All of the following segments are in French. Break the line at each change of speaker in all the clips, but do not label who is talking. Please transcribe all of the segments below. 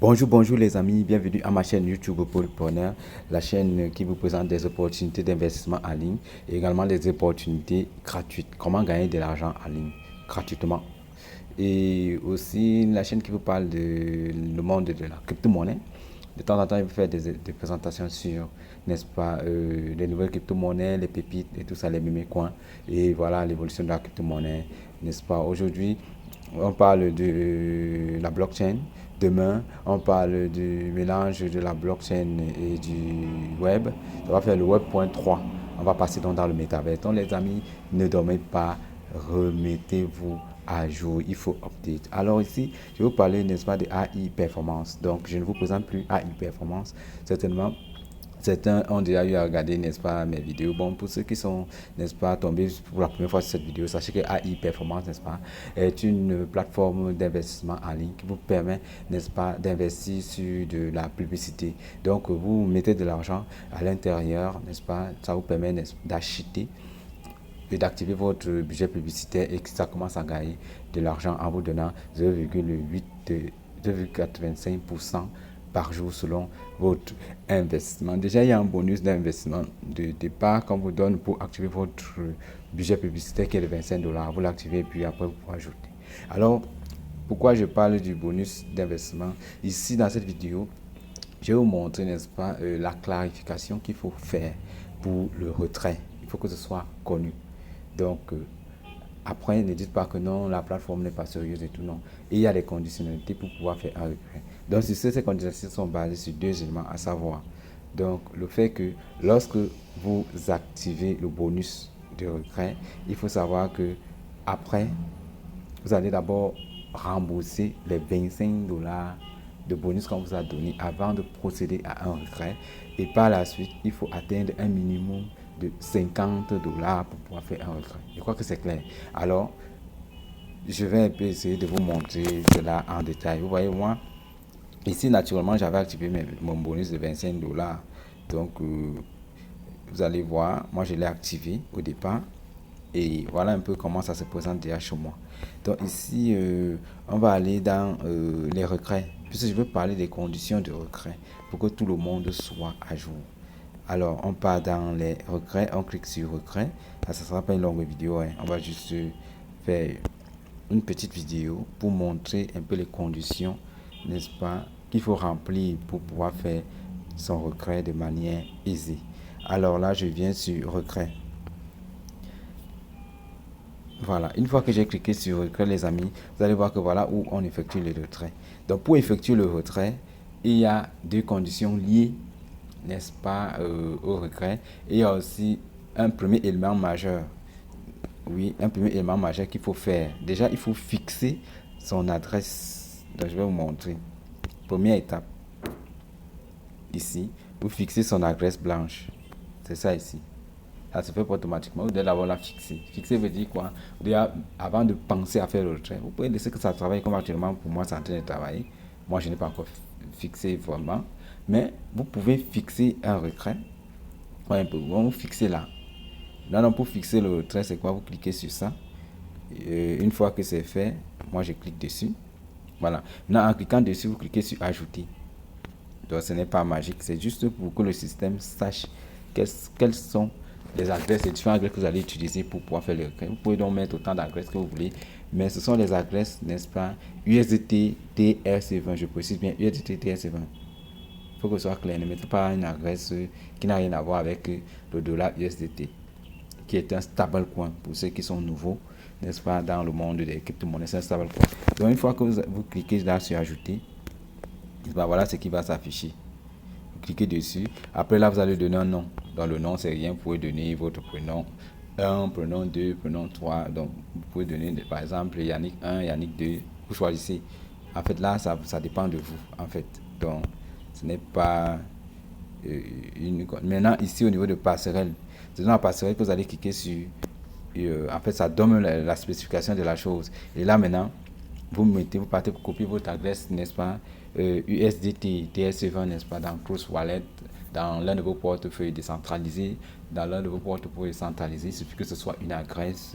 Bonjour les amis, bienvenue à ma chaîne YouTube Paulpreneur, la chaîne qui vous présente des opportunités d'investissement en ligne et également des opportunités gratuites. Comment gagner de l'argent en ligne gratuitement. Et aussi la chaîne qui vous parle de le monde de la crypto-monnaie. De temps en temps, il vous fait des présentations sur, n'est-ce pas, les nouvelles crypto-monnaies, les pépites et tout ça, les mémés coins. Et voilà l'évolution de la crypto-monnaie, n'est-ce pas. Aujourd'hui, on parle de la blockchain. Demain, on parle du mélange de la blockchain et du web. Ça va faire le web.3. On va passer donc dans le métavers. Donc les amis, ne dormez pas, remettez-vous à jour, il faut update. Alors ici, je vais vous parler, n'est-ce pas, de AI Performance. Donc, je ne vous présente plus AI Performance. Certainement, certains ont déjà eu à regarder, n'est-ce pas, mes vidéos. Bon, pour ceux qui sont, n'est-ce pas, tombés pour la première fois sur cette vidéo, sachez que AI Performance, n'est-ce pas, est une plateforme d'investissement en ligne qui vous permet, n'est-ce pas, d'investir sur de la publicité. Donc, vous mettez de l'argent à l'intérieur, n'est-ce pas, ça vous permet d'acheter et d'activer votre budget publicitaire et que ça commence à gagner de l'argent en vous donnant 0,85% par jour selon votre investissement. Déjà, il y a un bonus d'investissement de départ qu'on vous donne pour activer votre budget publicitaire qui est de 25 $. Vous l'activez et puis après, vous pouvez ajouter. Alors, pourquoi je parle du bonus d'investissement? Ici, dans cette vidéo, je vais vous montrer, n'est-ce pas, la clarification qu'il faut faire pour le retrait. Il faut que ce soit connu. Donc, après, ne dites pas que non, la plateforme n'est pas sérieuse et tout, non. Et il y a des conditionnalités pour pouvoir faire un retrait. Donc, ces conditionnalités sont basées sur deux éléments, à savoir, donc, le fait que lorsque vous activez le bonus de retrait, il faut savoir que après, vous allez d'abord rembourser les 25 $ de bonus qu'on vous a donné avant de procéder à un retrait. Et par la suite, il faut atteindre un minimum de 50 $ pour pouvoir faire un retrait. Je crois que c'est clair. Alors, je vais un peu essayer de vous montrer cela en détail. Vous voyez, moi, ici, naturellement, j'avais activé mon bonus de 25 $. Donc, vous allez voir, moi, je l'ai activé au départ. Et voilà un peu comment ça se présente déjà chez moi. Donc ici, on va aller dans les retraits. Puisque je veux parler des conditions de retrait pour que tout le monde soit à jour. Alors, on part dans les retraits, on clique sur retrait. Ça ne sera pas une longue vidéo, hein. On va juste faire une petite vidéo pour montrer un peu les conditions, n'est-ce pas, qu'il faut remplir pour pouvoir faire son retrait de manière aisée. Alors là, je viens sur retrait. Voilà, une fois que j'ai cliqué sur retrait, les amis, vous allez voir que voilà où on effectue le retrait. Donc, pour effectuer le retrait, il y a deux conditions liées, n'est-ce pas, au retrait. Et il y a aussi un premier élément majeur. Oui, un premier élément majeur qu'il faut faire. Déjà, il faut fixer son adresse. Donc, je vais vous montrer. Première étape, ici, vous fixez son adresse blanche. C'est ça ici. Ça se fait pas automatiquement. Vous devez d'abord la fixer. Fixer veut dire quoi? Vous devez, avant de penser à faire le retrait, vous pouvez laisser que ça travaille comme actuellement pour moi, c'est en train de travailler. Moi, je n'ai pas encore fixé vraiment. Mais vous pouvez fixer un retrait. Ouais, un peu. Vous fixez là. Là, pour fixer le retrait, c'est quoi? Vous cliquez sur ça. Et une fois que c'est fait, moi, je clique dessus. Voilà. Maintenant, en cliquant dessus, vous cliquez sur ajouter. Donc, ce n'est pas magique. C'est juste pour que le système sache quelles sont les adresses, les différentes adresses que vous allez utiliser pour pouvoir faire le retrait. Vous pouvez donc mettre autant d'adresses que vous voulez, mais ce sont les adresses, n'est-ce pas, USDT TRC20, je précise bien USDT TRC20. Il faut que ce soit clair, ne mettez pas une adresse qui n'a rien à voir avec le dollar USDT, qui est un stable coin pour ceux qui sont nouveaux, n'est-ce pas, dans le monde des crypto-monnaies, c'est un stable coin. Donc, une fois que vous cliquez là sur ajouter, voilà ce qui va s'afficher. Vous cliquez dessus. Après là, vous allez donner un nom. Dans le nom, c'est rien. Vous pouvez donner votre prénom 1, prénom 2, prénom 3. Donc, vous pouvez donner, par exemple, Yannick 1, Yannick 2. Vous choisissez. En fait, là, ça dépend de vous. En fait, donc, ce n'est pas une. Maintenant, ici, au niveau de passerelle, c'est dans la passerelle que vous allez cliquer sur. En fait, ça donne la spécification de la chose. Et là, maintenant, vous partez pour copier votre adresse, n'est-ce pas, USDT, TS20, n'est-ce pas, dans Cross Wallet, dans l'un de vos portefeuilles décentralisés, dans l'un de vos portefeuilles centralisés, il suffit que ce soit une adresse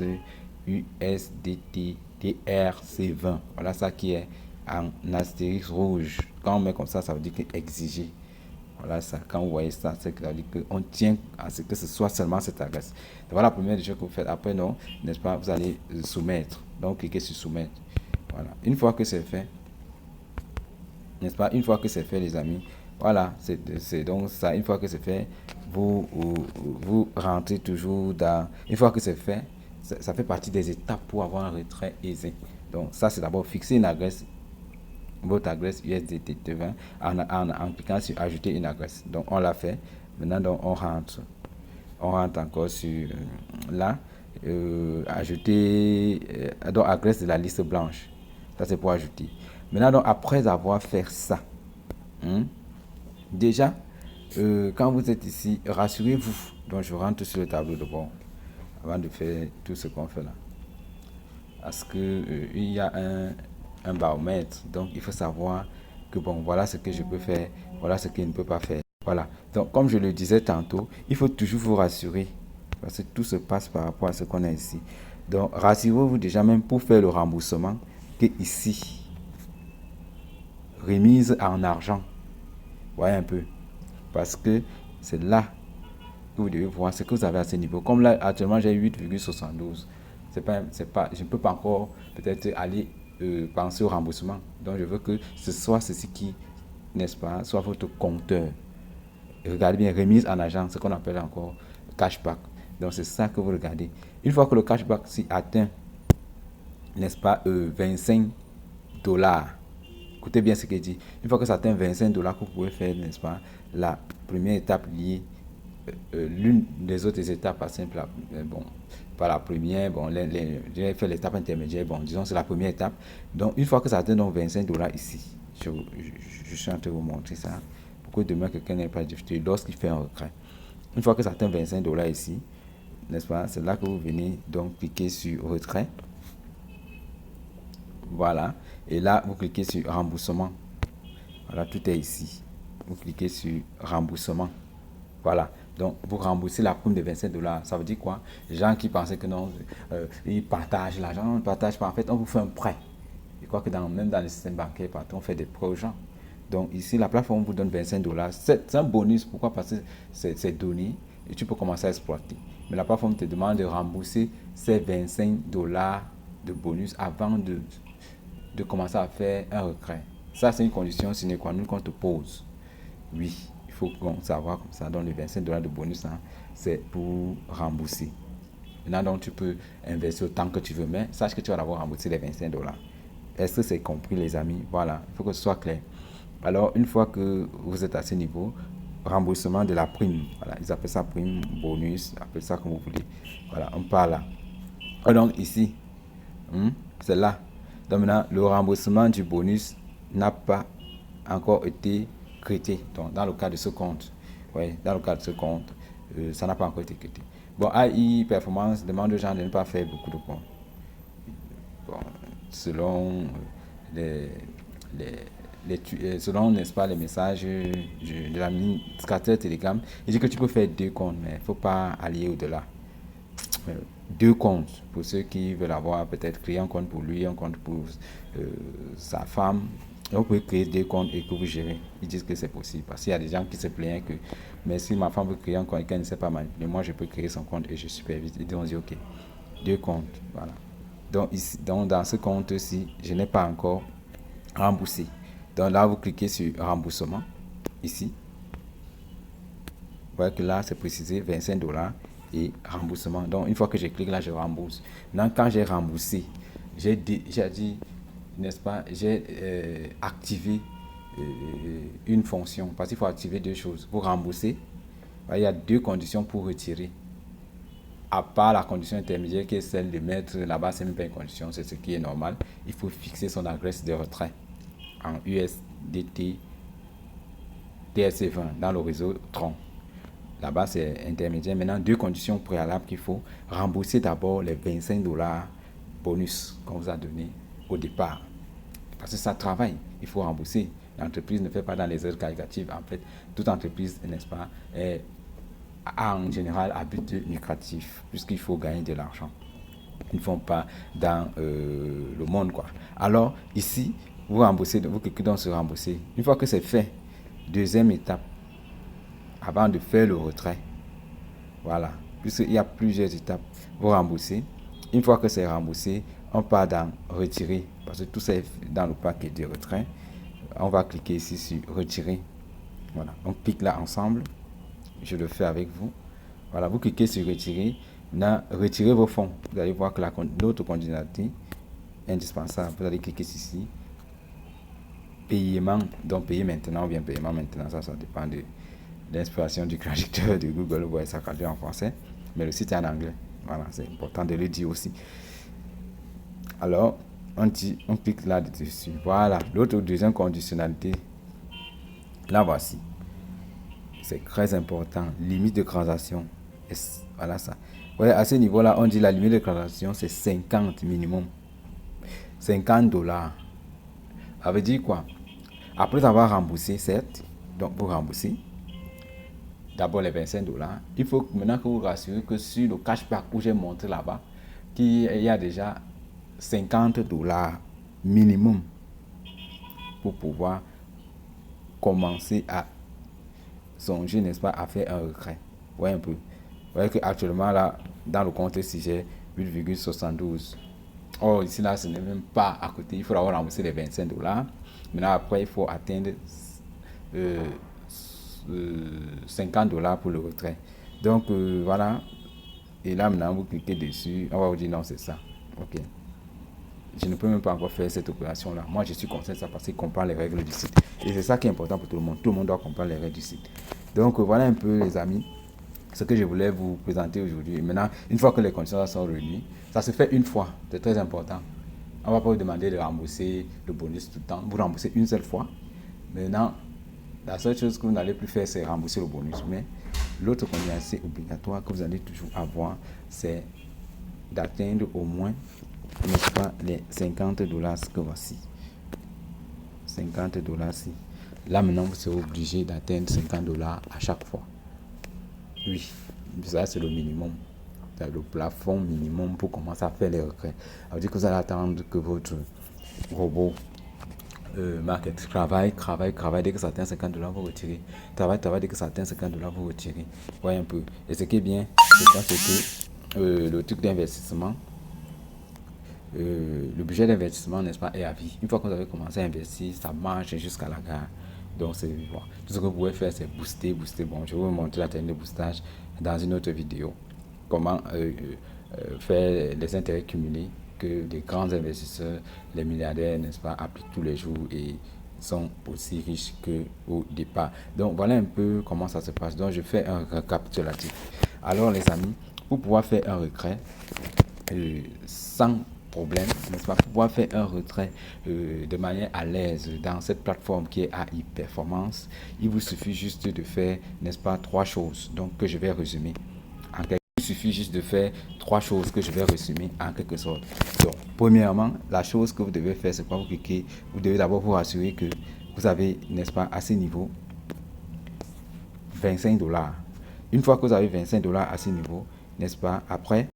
USDT TRC20. Voilà ça qui est en astérix rouge. Quand on met comme ça veut dire que exiger. Voilà ça, quand vous voyez ça, c'est que ça veut dire qu'on tient à ce que ce soit seulement cette adresse. Donc voilà la première des choses que vous faites. Après, non, n'est-ce pas, vous allez soumettre. Donc, cliquez sur soumettre. Voilà. Une fois que c'est fait, n'est-ce pas, une fois que c'est fait, les amis, voilà, c'est donc ça. Une fois que c'est fait, vous rentrez toujours dans. Une fois que c'est fait, ça fait partie des étapes pour avoir un retrait aisé. Donc, ça, c'est d'abord fixer une adresse, votre adresse USDT20 en cliquant sur ajouter une adresse. Donc, on l'a fait. Maintenant, donc, on rentre. On rentre encore sur là. Ajouter donc adresse de la liste blanche. Ça, c'est pour ajouter. Maintenant, donc, après avoir fait ça, déjà, quand vous êtes ici, rassurez-vous. Donc, je rentre sur le tableau de bord avant de faire tout ce qu'on fait là. Parce que il y a un baromètre. Donc, il faut savoir que bon, voilà ce que je peux faire, voilà ce que je ne peux pas faire. Voilà. Donc, comme je le disais tantôt, il faut toujours vous rassurer. Parce que tout se passe par rapport à ce qu'on a ici. Donc, rassurez-vous déjà même pour faire le remboursement que ici, remise en argent. Voyez un peu. Parce que c'est là que vous devez voir ce que vous avez à ce niveau. Comme là, actuellement, j'ai 8,72. Je ne peux pas encore peut-être aller penser au remboursement. Donc, je veux que ce soit ceci qui, n'est-ce pas, soit votre compteur. Et regardez bien, remise en argent, ce qu'on appelle encore cashback. Donc, c'est ça que vous regardez. Une fois que le cashback s'y atteint, n'est-ce pas, 25 dollars. Écoutez bien ce qu'il dit. Une fois que ça atteint 25 dollars, que vous pouvez faire, n'est-ce pas, la première étape liée, l'une des autres étapes, pas simple, bon, pas la première, bon, j'ai fait l'étape intermédiaire, bon, disons c'est la première étape. Donc, une fois que ça atteint donc 25 dollars ici, je suis en train de vous montrer ça, pour que demain quelqu'un n'ait pas de difficulté lorsqu'il fait un retrait. Une fois que ça atteint 25 dollars ici, n'est-ce pas, c'est là que vous venez donc cliquer sur retrait. Voilà. Et là, vous cliquez sur remboursement. Voilà, tout est ici. Vous cliquez sur remboursement. Voilà. Donc, vous remboursez la prime de 25 dollars. Ça veut dire quoi? Les gens qui pensaient que non, ils partagent l'argent. On ne partage pas. En fait, on vous fait un prêt. Je crois que même dans le système bancaire, partout, on fait des prêts aux gens. Donc, ici, la plateforme vous donne 25 dollars. C'est un bonus. Pourquoi? Parce que c'est donné et tu peux commencer à exploiter. Mais la plateforme te demande de rembourser ces 25 dollars de bonus avant de commencer à faire un retrait. Ça, c'est une condition sine qua non qu'on te pose. Oui, il faut savoir comme ça. Donc, les 25 dollars de bonus, hein, c'est pour rembourser. Maintenant, donc, tu peux investir autant que tu veux, mais sache que tu vas avoir remboursé les 25 dollars. Est-ce que c'est compris, les amis? Voilà, il faut que ce soit clair. Alors, une fois que vous êtes à ce niveau, remboursement de la prime. Voilà, ils appellent ça prime, bonus, appellent ça comme vous voulez. Voilà, on parle là. Donc, ici, c'est là. Donc maintenant, le remboursement du bonus n'a pas encore été crédité. Donc, dans le cas de ce compte, ouais, dans le cas de ce compte, ça n'a pas encore été crédité. Bon, AI Performance demande aux gens de ne pas faire beaucoup de points. Bon, selon selon, n'est-ce pas, les messages de l'administrateur Telegram, il dit que tu peux faire 2 comptes, mais il ne faut pas aller au-delà. 2 comptes pour ceux qui veulent avoir peut-être créer un compte pour lui, un compte pour sa femme. Et vous pouvez créer 2 comptes et que vous gérez. Ils disent que c'est possible parce qu'il y a des gens qui se plaignent que mais si ma femme veut créer un compte et qu'elle ne sait pas manipuler, moi je peux créer son compte et je supervise. Et donc on dit ok, 2 comptes, voilà. Donc, ici, donc dans ce compte-ci, je n'ai pas encore remboursé. Donc là, vous cliquez sur remboursement ici. Vous voyez que là, c'est précisé 25 dollars et remboursement. Donc, une fois que je clique là, je rembourse. Maintenant, quand j'ai remboursé, j'ai dit, n'est-ce pas, j'ai activé une fonction. Parce qu'il faut activer 2 choses. Pour rembourser, il y a 2 conditions pour retirer. À part la condition intermédiaire qui est celle de mettre là-bas, c'est même pas une condition, c'est ce qui est normal. Il faut fixer son adresse de retrait en USDT TRC20 dans le réseau Tron. Là-bas, c'est intermédiaire. Maintenant, 2 conditions préalables qu'il faut rembourser d'abord les 25 dollars bonus qu'on vous a donné au départ. Parce que ça travaille, il faut rembourser. L'entreprise ne fait pas dans les heures qualitatives. En fait, toute entreprise, n'est-ce pas, a en général à but lucratif, puisqu'il faut gagner de l'argent. Ils ne font pas dans le monde, quoi. Alors, ici, vous remboursez, vous cliquez donc sur rembourser. Une fois que c'est fait, deuxième étape, avant de faire le retrait, voilà, puisqu'il y a plusieurs étapes, vous remboursez. Une fois que c'est remboursé, on part dans retirer, parce que tout ça est dans le paquet de retrait. On va cliquer ici sur retirer. Voilà, on clique là ensemble. Je le fais avec vous. Voilà, vous cliquez sur retirer. Maintenant, retirez vos fonds. Vous allez voir que l'autre conditionnalité indispensable. Vous allez cliquer ici. Paiement, donc payer maintenant ou bien paiement maintenant. Ça dépend de l'inspiration du traducteur de Google. Vous voyez ça traduit en français. Mais le site est en anglais. Voilà, c'est important de le dire aussi. Alors, on clique là-dessus. Voilà, l'autre deuxième conditionnalité. Là, voici. C'est très important. Limite de transaction. Voilà ça. Ouais, à ce niveau-là, on dit la limite de transaction, c'est 50 minimum. 50 $. Ça veut dire quoi? Après avoir remboursé, certes, donc vous remboursez d'abord les 25 $. Il faut maintenant que vous rassurez que sur le cashback où j'ai montré là-bas, qu'il y a déjà 50 $ minimum pour pouvoir commencer à songer, n'est-ce pas, à faire un retrait. Vous voyez un peu. Vous voyez qu'actuellement, là, dans le compte, si j'ai 8,72. Or, ici, là, ce n'est même pas à côté. Il faut avoir remboursé les 25 $. Maintenant, après, il faut atteindre 50 $ pour le retrait. Donc, voilà. Et là, maintenant, vous cliquez dessus. On va vous dire non, c'est ça. OK. Je ne peux même pas encore faire cette opération-là. Moi, je suis conscient de ça parce qu'il comprend les règles du site. Et c'est ça qui est important pour tout le monde. Tout le monde doit comprendre les règles du site. Donc, voilà un peu, les amis, ce que je voulais vous présenter aujourd'hui. Maintenant, une fois que les conditions sont réunies, ça se fait une fois. C'est très important. On ne va pas vous demander de rembourser le bonus tout le temps. Vous remboursez une seule fois. Maintenant, la seule chose que vous n'allez plus faire, c'est rembourser le bonus. Mais l'autre condition obligatoire que vous allez toujours avoir, c'est d'atteindre au moins, n'est-ce pas, les 50 $, ce que voici. 50 $. Là, maintenant, vous serez obligé d'atteindre 50 $ à chaque fois. Oui, ça, c'est le minimum. C'est le plafond minimum pour commencer à faire les retraits. Ça veut dire que vous allez attendre que votre robot market travaille. Dès que ça atteint 50 $, vous retirez. Travaille, dès que ça atteint 50 $, vous retirez. Voyez un peu. Et ce qui est bien, c'est que le truc d'investissement, le budget d'investissement, n'est-ce pas, est à vie. Une fois que vous avez commencé à investir, ça marche jusqu'à la gare. Donc, c'est bon. Tout ce que vous pouvez faire, c'est booster. Bon, je vais vous montrer la technique de boostage dans une autre vidéo. Comment faire les intérêts cumulés que les grands investisseurs, les milliardaires, n'est-ce pas, appliquent tous les jours et sont aussi riches qu'au départ. Donc, voilà un peu comment ça se passe. Donc, je fais un récapitulatif. Alors, les amis, pour pouvoir faire un retrait sans problème, n'est-ce pas, pour pouvoir faire un retrait de manière à l'aise dans cette plateforme qui est AI Performance, il vous suffit juste de faire, n'est-ce pas, trois choses, donc que je vais résumer. Il suffit juste de faire trois choses que je vais résumer en quelque sorte. Donc, premièrement, la chose que vous devez faire, c'est quoi? Vous cliquez, vous devez d'abord vous rassurer que vous avez, n'est-ce pas, à ce niveau, 25 $. Une fois que vous avez 25 $ à ce niveau, n'est-ce pas, après,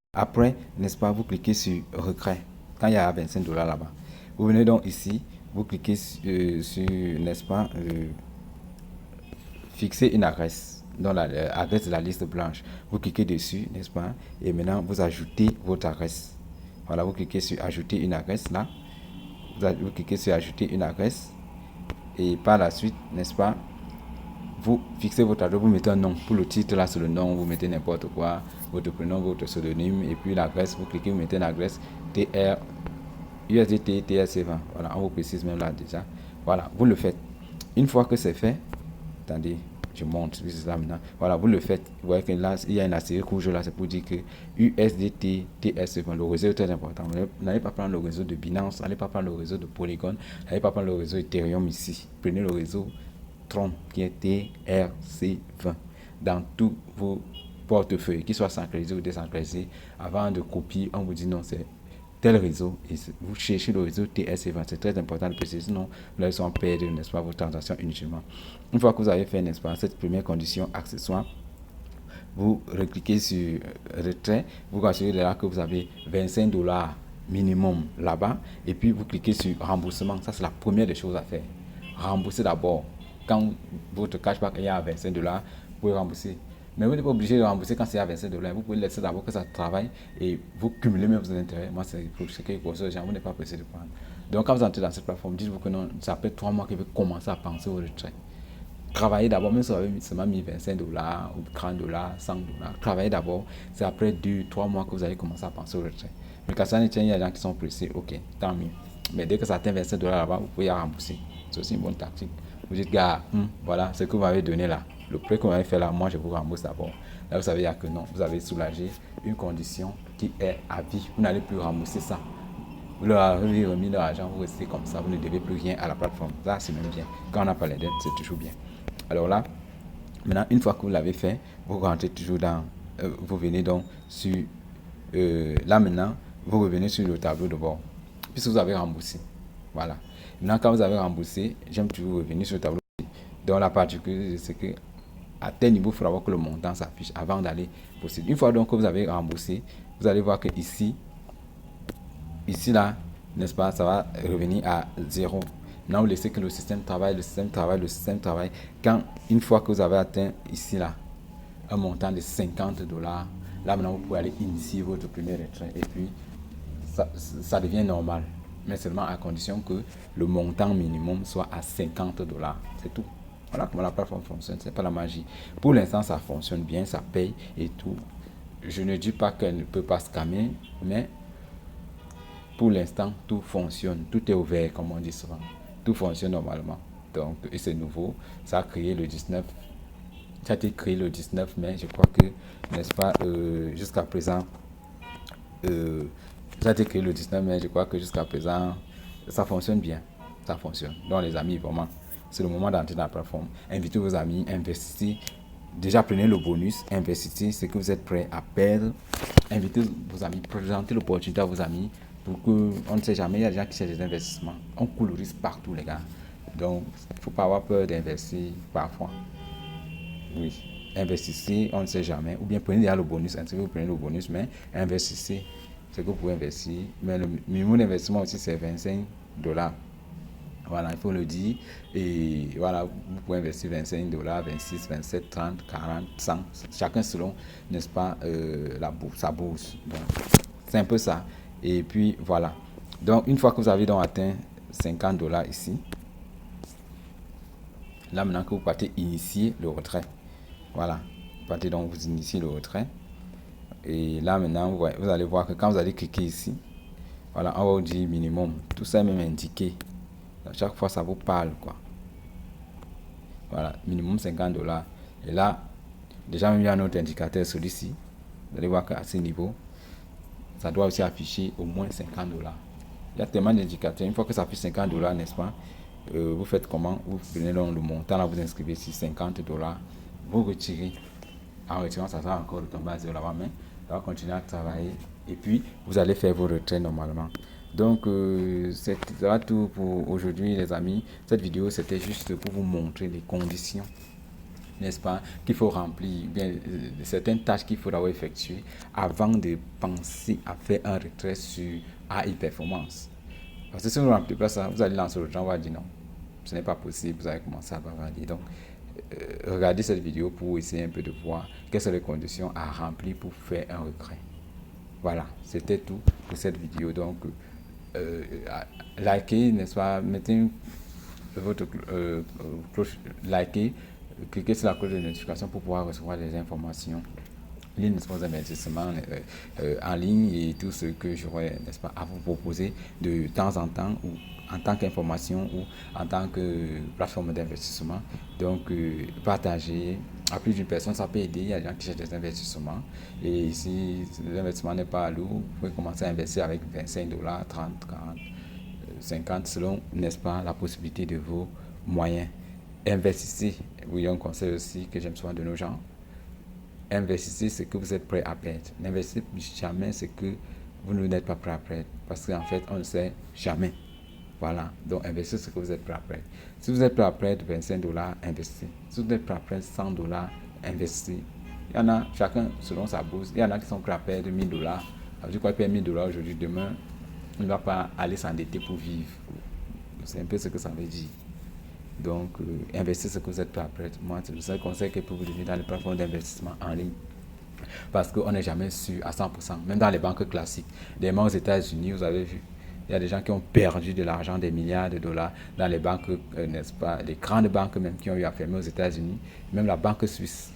n'est-ce pas, vous cliquez sur retrait. Quand il y a 25 $ là-bas, vous venez donc ici, vous cliquez sur n'est-ce pas, fixer une adresse, dans l'adresse de la liste blanche. Vous cliquez dessus, n'est-ce pas, et maintenant vous ajoutez votre adresse. Voilà, vous cliquez sur ajouter une adresse là. Vous cliquez sur ajouter une adresse et par la suite, n'est-ce pas, vous fixez votre adresse, vous mettez un nom. Pour le titre, là, c'est le nom, vous mettez n'importe quoi, votre prénom, votre pseudonyme, et puis l'adresse, vous cliquez, vous mettez une adresse TR, USDT, TRC20. Voilà, on vous précise même là déjà. Voilà, vous le faites. Une fois que c'est fait, attendez, je montre, là maintenant. Voilà, vous le faites. Vous voyez que là, il y a une astérisque rouge là, c'est pour dire que USDT, TRC20, le réseau est très important. Vous n'allez pas prendre le réseau de Binance, n'allez pas prendre le réseau de Polygon, n'allez pas prendre le réseau Ethereum ici. Prenez le réseau Tron qui est TRC20 dans tous vos portefeuilles, qu'ils soient centralisés ou décentralisés. Avant de copier, on vous dit non, c'est tel réseau et vous cherchez le réseau TRC20. C'est très important de préciser, sinon vous allez en perdre, n'est-ce pas, vos transactions inutilement. Une fois que vous avez fait, n'est-ce pas, cette première condition accessoire, vous recliquez sur retrait, vous rassurez là que vous avez 25 $ minimum là-bas et puis vous cliquez sur remboursement. Ça, c'est la première des choses à faire. Rembourser d'abord. Quand votre cashback est à 25 $, vous pouvez rembourser. Mais vous n'êtes pas obligé de rembourser quand c'est à 25 $. Vous pouvez laisser d'abord que ça travaille et vous cumulez même vos intérêts. Moi, c'est pour ce qui est pour gens, vous n'êtes pas pressé de prendre. Donc, quand vous entrez dans cette plateforme, dites-vous que non, ça fait 3 mois que vous commencez à penser au retrait. Travaillez d'abord, même si vous avez seulement mis 25 $ ou 30 $, 100 $. Travaillez d'abord, c'est après 2-3 mois que vous allez commencer à penser au retrait. Mais quand ça ne tient, il y a des gens qui sont pressés, ok, tant mieux. Mais dès que ça atteint 25 $ là-bas, vous pouvez y rembourser. C'est aussi une bonne tactique. Vous dites, gars, voilà, ce que vous m'avez donné là, le prêt que vous m'avez fait là, moi je vous rembourse d'abord. Là, vous savez, il n'y a que non, vous avez soulagé une condition qui est à vie. Vous n'allez plus rembourser ça. Vous leur avez remis leur argent, vous restez comme ça, vous ne devez plus rien à la plateforme. Ça, c'est même bien. Quand on n'a pas les dettes, c'est toujours bien. Alors là, maintenant, une fois que vous l'avez fait, vous rentrez toujours dans, vous venez donc sur, là maintenant, vous revenez sur le tableau de bord, puisque vous avez remboursé. Voilà. Maintenant, quand vous avez remboursé, j'aime toujours revenir sur le tableau. Donc la particularité, c'est que à tel niveau, il faudra voir que le montant s'affiche avant d'aller procéder. Une fois donc que vous avez remboursé, vous allez voir que ici là, n'est-ce pas, ça va revenir à 0. Maintenant, vous laissez que le système travaille, le système travaille, le système travaille. Quand, une fois que vous avez atteint ici là, un montant de 50 $, là maintenant, vous pouvez aller initier votre premier retrait et puis ça devient normal. Mais seulement à condition que le montant minimum soit à 50 $. C'est tout. Voilà comment la plateforme fonctionne, c'est pas la magie. Pour l'instant, ça fonctionne bien, ça paye et tout. Je ne dis pas qu'elle ne peut pas scammer, mais pour l'instant, tout fonctionne, tout est ouvert, comme on dit souvent. Tout fonctionne normalement. Donc, et c'est nouveau. Ça a créé le 19. Ça a été créé le 19 mai, je crois que, n'est-ce pas, jusqu'à présent, ça a été créé le 19 mai, je crois que jusqu'à présent, ça fonctionne bien. Ça fonctionne. Donc, les amis, vraiment, c'est le moment d'entrer dans la plateforme. Invitez vos amis, investissez. Déjà, prenez le bonus, investissez ce que vous êtes prêt à perdre. Invitez vos amis, présentez l'opportunité à vos amis. Pour que, on ne sait jamais, il y a des gens qui cherchent des investissements. On coule le risque partout, les gars. Donc, il ne faut pas avoir peur d'investir parfois. Oui, investissez, on ne sait jamais. Ou bien prenez déjà le bonus, vous prenez le bonus, mais investissez ce que vous pouvez investir. Mais le minimum d'investissement aussi, c'est 25 $. Voilà, il faut le dire. Et voilà, vous pouvez investir 25 $, 26, 27, 30, 40, 100. Chacun selon, n'est-ce pas, sa bourse. C'est un peu ça. Et puis voilà. Donc, une fois que vous avez donc atteint 50 $ ici, là maintenant que vous partez initier le retrait. Voilà. Vous partez donc, vous initiez le retrait. Et là maintenant, vous allez voir que quand vous allez cliquer ici, voilà, on va vous dire minimum. Tout ça est même indiqué. À chaque fois, ça vous parle, quoi. Voilà, minimum 50 $. Et là, déjà, même il y a un autre indicateur, celui-ci. Vous allez voir qu'à ce niveau, ça doit aussi afficher au moins 50 $. Il y a tellement d'indicateurs. Une fois que ça affiche 50 $, n'est-ce pas, vous faites comment? Vous prenez donc le montant, là, vous inscrivez sur 50 $. Vous retirez. En retirant, ça sera encore retombé à 0 là-bas, mais ça va continuer à travailler. Et puis, vous allez faire vos retraits normalement. Donc, c'est tout pour aujourd'hui, les amis. Cette vidéo, c'était juste pour vous montrer les conditions, n'est-ce pas, qu'il faut remplir, bien certaines tâches qu'il faudra effectuer avant de penser à faire un retrait sur AI Performance. Parce que si vous ne remplissez pas ça, vous allez lancer le temps, on va dire non, ce n'est pas possible, vous allez commencer à bavarder. Donc, regardez cette vidéo pour essayer un peu de voir quelles sont les conditions à remplir pour faire un retrait. Voilà, c'était tout pour cette vidéo. Donc, likez, n'est-ce pas, mettez votre cloche, likez, cliquez sur la cloche de notification pour pouvoir recevoir des informations liées, n'est-ce pas, aux investissements en ligne et tout ce que j'aurai, n'est-ce pas, à vous proposer de temps en temps, ou en tant qu'information ou en tant que plateforme d'investissement. Donc, partagez à plus d'une personne, ça peut aider. Il y a des gens qui cherchent des investissements. Et si l'investissement n'est pas lourd, vous pouvez commencer à investir avec 25 $, 30, 40, 50, selon, n'est-ce pas, la possibilité de vos moyens. Investissez. Oui, un conseil aussi que j'aime souvent de nos gens. Investissez ce que vous êtes prêt à perdre. N'investissez jamais ce que vous n'êtes pas prêt à perdre. Parce qu'en fait, on ne sait jamais. Voilà, donc investissez ce que vous êtes prêt à perdre. Si vous êtes prêt à perdre 25 $, investissez. Si vous êtes prêt à perdre 100 $, investissez. Il y en a, chacun selon sa bourse. Il y en a qui sont prêts à perdre 1000 $. Alors, je crois qu'ils perdent 1000 $ aujourd'hui, demain, ne va pas aller s'endetter pour vivre. C'est un peu ce que ça veut dire. Donc, investissez ce que vous êtes prêt à perdre. Moi, c'est le seul conseil que je peux vous donner dans les plateformes d'investissement en ligne. Parce qu'on n'est jamais sûr à 100%. Même dans les banques classiques. Dernièrement aux États-Unis, vous avez vu, il y a des gens qui ont perdu de l'argent, des milliards de dollars dans les banques, n'est-ce pas, les grandes banques même qui ont eu à fermer aux États-Unis. Même la banque suisse,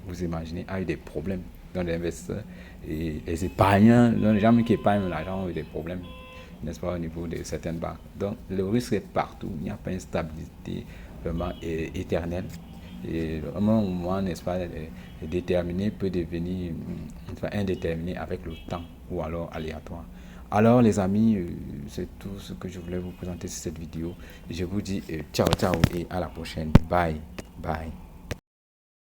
vous imaginez, a eu des problèmes dans les investisseurs. Et les épargnants, les gens qui épargnent l'argent ont eu des problèmes, n'est-ce pas, au niveau de certaines banques. Donc, le risque est partout. Il n'y a pas une stabilité vraiment éternelle. Et à un moment, n'est-ce pas, déterminé peut devenir enfin, indéterminé avec le temps ou alors aléatoire. Alors les amis, c'est tout ce que je voulais vous présenter sur cette vidéo. Je vous dis ciao ciao et à la prochaine. Bye. Bye.